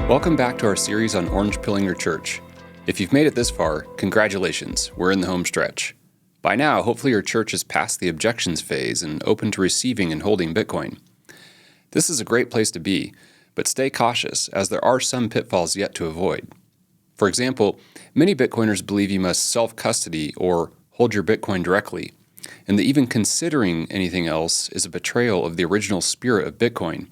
Welcome back to our series on orange pilling your church. If you've made it this far, congratulations, we're in the home stretch. By now, hopefully your church is past the objections phase and open to receiving and holding Bitcoin. This is a great place to be, but stay cautious as there are some pitfalls yet to avoid. For example, many Bitcoiners believe you must self-custody or hold your Bitcoin directly, and that even considering anything else is a betrayal of the original spirit of Bitcoin.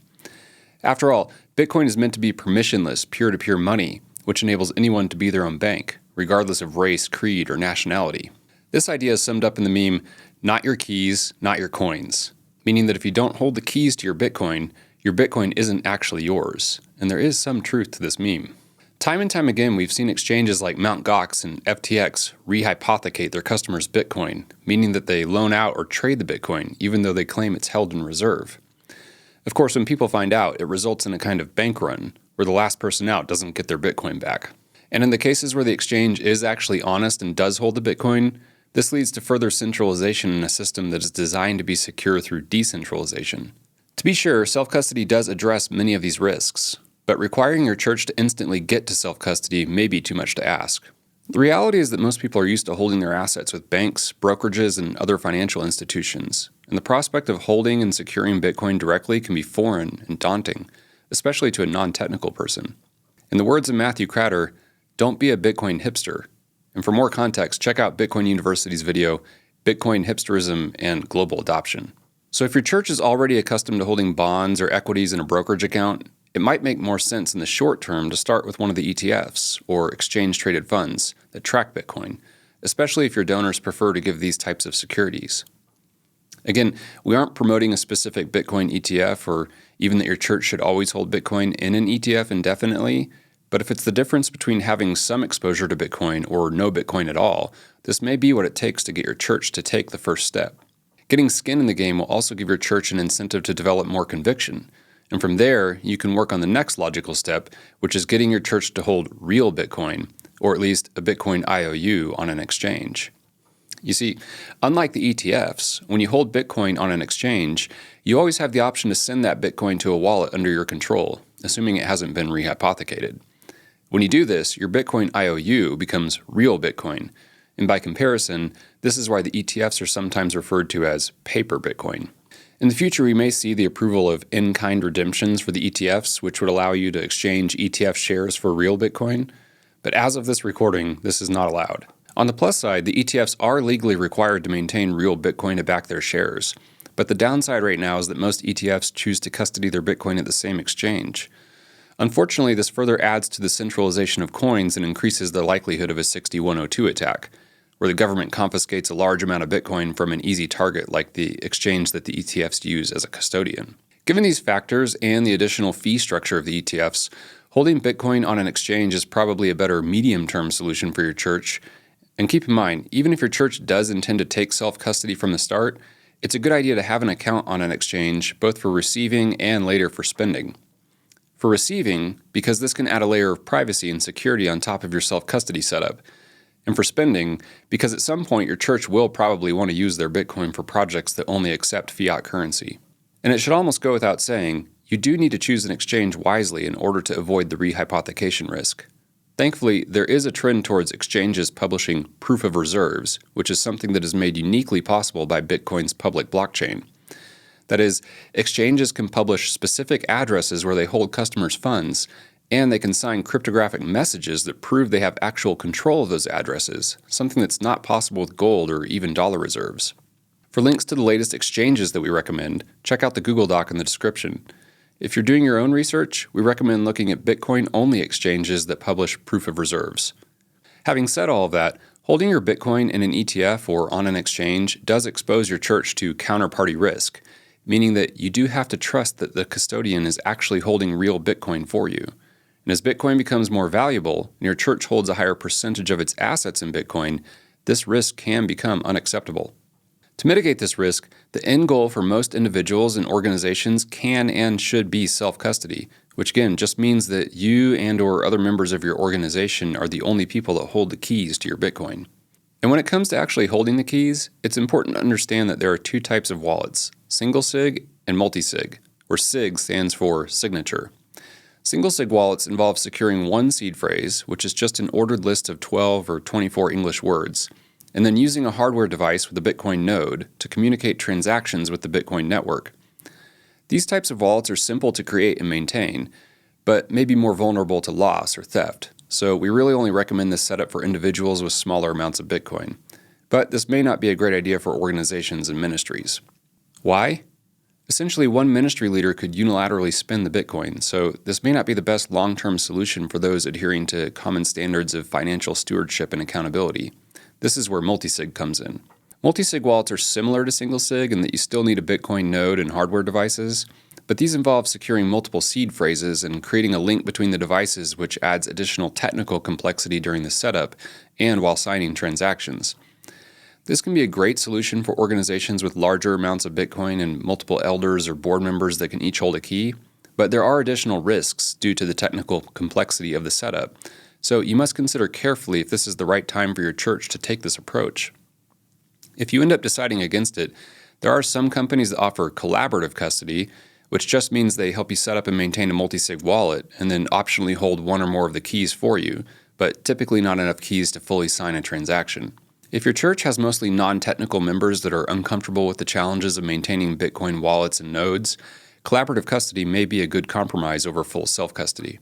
After all, Bitcoin is meant to be permissionless, peer-to-peer money, which enables anyone to be their own bank, regardless of race, creed, or nationality. This idea is summed up in the meme, "Not your keys, not your coins," meaning that if you don't hold the keys to your Bitcoin isn't actually yours, and there is some truth to this meme. Time and time again, we've seen exchanges like Mt. Gox and FTX rehypothecate their customers' Bitcoin, meaning that they loan out or trade the Bitcoin, even though they claim it's held in reserve. Of course, when people find out, it results in a kind of bank run, where the last person out doesn't get their Bitcoin back. And in the cases where the exchange is actually honest and does hold the Bitcoin, this leads to further centralization in a system that is designed to be secure through decentralization. To be sure, self-custody does address many of these risks, but requiring your church to instantly get to self-custody may be too much to ask. The reality is that most people are used to holding their assets with banks, brokerages, and other financial institutions, and the prospect of holding and securing Bitcoin directly can be foreign and daunting, especially to a non-technical person. In the words of Matthew Cratter, don't be a Bitcoin hipster. And for more context, check out Bitcoin University's video, Bitcoin Hipsterism and Global Adoption. So if your church is already accustomed to holding bonds or equities in a brokerage account, it might make more sense in the short term to start with one of the ETFs, or exchange-traded funds, that track Bitcoin, especially if your donors prefer to give these types of securities. Again, we aren't promoting a specific Bitcoin ETF or even that your church should always hold Bitcoin in an ETF indefinitely, but if it's the difference between having some exposure to Bitcoin or no Bitcoin at all, this may be what it takes to get your church to take the first step. Getting skin in the game will also give your church an incentive to develop more conviction. And from there, you can work on the next logical step, which is getting your church to hold real Bitcoin, or at least a Bitcoin IOU on an exchange. You see, unlike the ETFs, when you hold Bitcoin on an exchange, you always have the option to send that Bitcoin to a wallet under your control, assuming it hasn't been rehypothecated. When you do this, your Bitcoin IOU becomes real Bitcoin, and by comparison, this is why the ETFs are sometimes referred to as paper Bitcoin. In the future, we may see the approval of in-kind redemptions for the ETFs, which would allow you to exchange ETF shares for real Bitcoin. But as of this recording, this is not allowed. On the plus side, the ETFs are legally required to maintain real Bitcoin to back their shares. But the downside right now is that most ETFs choose to custody their Bitcoin at the same exchange. Unfortunately, this further adds to the centralization of coins and increases the likelihood of a 6102 attack, where the government confiscates a large amount of Bitcoin from an easy target like the exchange that the ETFs use as a custodian. Given these factors and the additional fee structure of the ETFs, holding Bitcoin on an exchange is probably a better medium-term solution for your church. And keep in mind, even if your church does intend to take self-custody from the start, it's a good idea to have an account on an exchange, both for receiving and later for spending. For receiving, because this can add a layer of privacy and security on top of your self-custody setup. And for spending, because at some point your church will probably want to use their Bitcoin for projects that only accept fiat currency. And it should almost go without saying, you do need to choose an exchange wisely in order to avoid the rehypothecation risk. Thankfully, there is a trend towards exchanges publishing proof of reserves, which is something that is made uniquely possible by Bitcoin's public blockchain. That is, exchanges can publish specific addresses where they hold customers' funds, and they can sign cryptographic messages that prove they have actual control of those addresses, something that's not possible with gold or even dollar reserves. For links to the latest exchanges that we recommend, check out the Google Doc in the description. If you're doing your own research, we recommend looking at Bitcoin-only exchanges that publish proof of reserves. Having said all of that, holding your Bitcoin in an ETF or on an exchange does expose your church to counterparty risk, meaning that you do have to trust that the custodian is actually holding real Bitcoin for you. And as Bitcoin becomes more valuable and your church holds a higher percentage of its assets in Bitcoin, this risk can become unacceptable. To mitigate this risk, the end goal for most individuals and organizations can and should be self-custody, which again just means that you and or other members of your organization are the only people that hold the keys to your Bitcoin. And when it comes to actually holding the keys, it's important to understand that there are two types of wallets, single sig and multi-sig, where sig stands for signature. Single sig wallets involve securing one seed phrase, which is just an ordered list of 12 or 24 English words, and then using a hardware device with a Bitcoin node to communicate transactions with the Bitcoin network. These types of wallets are simple to create and maintain, but may be more vulnerable to loss or theft, so we really only recommend this setup for individuals with smaller amounts of Bitcoin. But this may not be a great idea for organizations and ministries. Why? Essentially, one ministry leader could unilaterally spend the Bitcoin, so this may not be the best long-term solution for those adhering to common standards of financial stewardship and accountability. This is where multisig comes in. Multisig wallets are similar to single sig in that you still need a Bitcoin node and hardware devices, but these involve securing multiple seed phrases and creating a link between the devices, which adds additional technical complexity during the setup and while signing transactions. This can be a great solution for organizations with larger amounts of Bitcoin and multiple elders or board members that can each hold a key, but there are additional risks due to the technical complexity of the setup, so you must consider carefully if this is the right time for your church to take this approach. If you end up deciding against it, there are some companies that offer collaborative custody, which just means they help you set up and maintain a multisig wallet and then optionally hold one or more of the keys for you, but typically not enough keys to fully sign a transaction. If your church has mostly non-technical members that are uncomfortable with the challenges of maintaining Bitcoin wallets and nodes, collaborative custody may be a good compromise over full self-custody.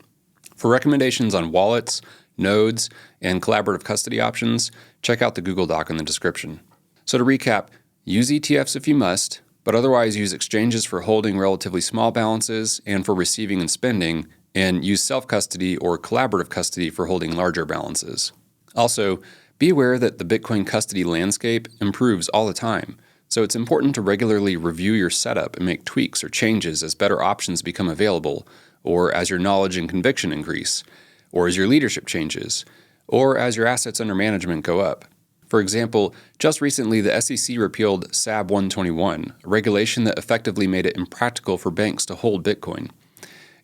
For recommendations on wallets, nodes, and collaborative custody options, check out the Google Doc in the description. So to recap, use ETFs if you must, but otherwise use exchanges for holding relatively small balances and for receiving and spending, and use self-custody or collaborative custody for holding larger balances. Also, be aware that the Bitcoin custody landscape improves all the time, so it's important to regularly review your setup and make tweaks or changes as better options become available, or as your knowledge and conviction increase, or as your leadership changes, or as your assets under management go up. For example, just recently the SEC repealed SAB 121, a regulation that effectively made it impractical for banks to hold Bitcoin.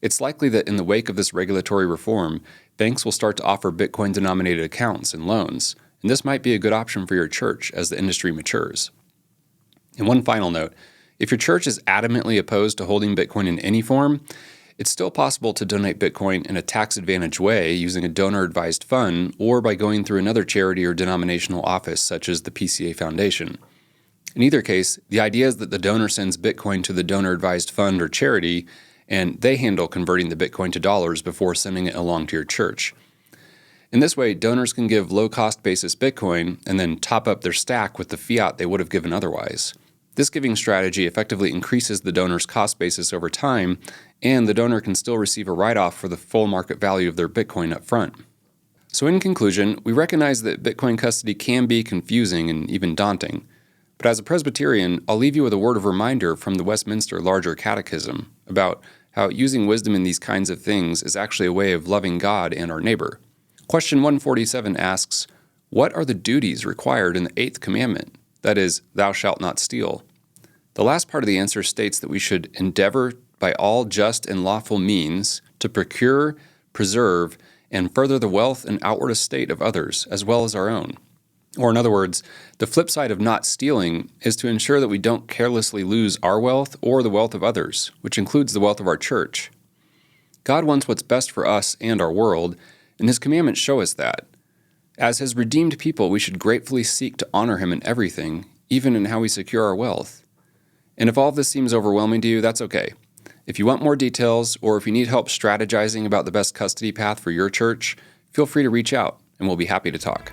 It's likely that in the wake of this regulatory reform, banks will start to offer Bitcoin-denominated accounts and loans, and this might be a good option for your church as the industry matures. And one final note, if your church is adamantly opposed to holding Bitcoin in any form, it's still possible to donate Bitcoin in a tax-advantaged way using a donor-advised fund or by going through another charity or denominational office such as the PCA Foundation. In either case, the idea is that the donor sends Bitcoin to the donor-advised fund or charity, and they handle converting the Bitcoin to dollars before sending it along to your church. In this way, donors can give low-cost basis Bitcoin and then top up their stack with the fiat they would have given otherwise. This giving strategy effectively increases the donor's cost basis over time, and the donor can still receive a write-off for the full market value of their Bitcoin up front. So in conclusion, we recognize that Bitcoin custody can be confusing and even daunting. But as a Presbyterian, I'll leave you with a word of reminder from the Westminster Larger Catechism about how using wisdom in these kinds of things is actually a way of loving God and our neighbor. Question 147 asks, what are the duties required in the 8th commandment? That is, thou shalt not steal. The last part of the answer states that we should endeavor by all just and lawful means to procure, preserve, and further the wealth and outward estate of others, as well as our own. Or in other words, the flip side of not stealing is to ensure that we don't carelessly lose our wealth or the wealth of others, which includes the wealth of our church. God wants what's best for us and our world, and His commandments show us that. As His redeemed people, we should gratefully seek to honor Him in everything, even in how we secure our wealth. And if all of this seems overwhelming to you, that's okay. If you want more details, or if you need help strategizing about the best custody path for your church, feel free to reach out, and we'll be happy to talk.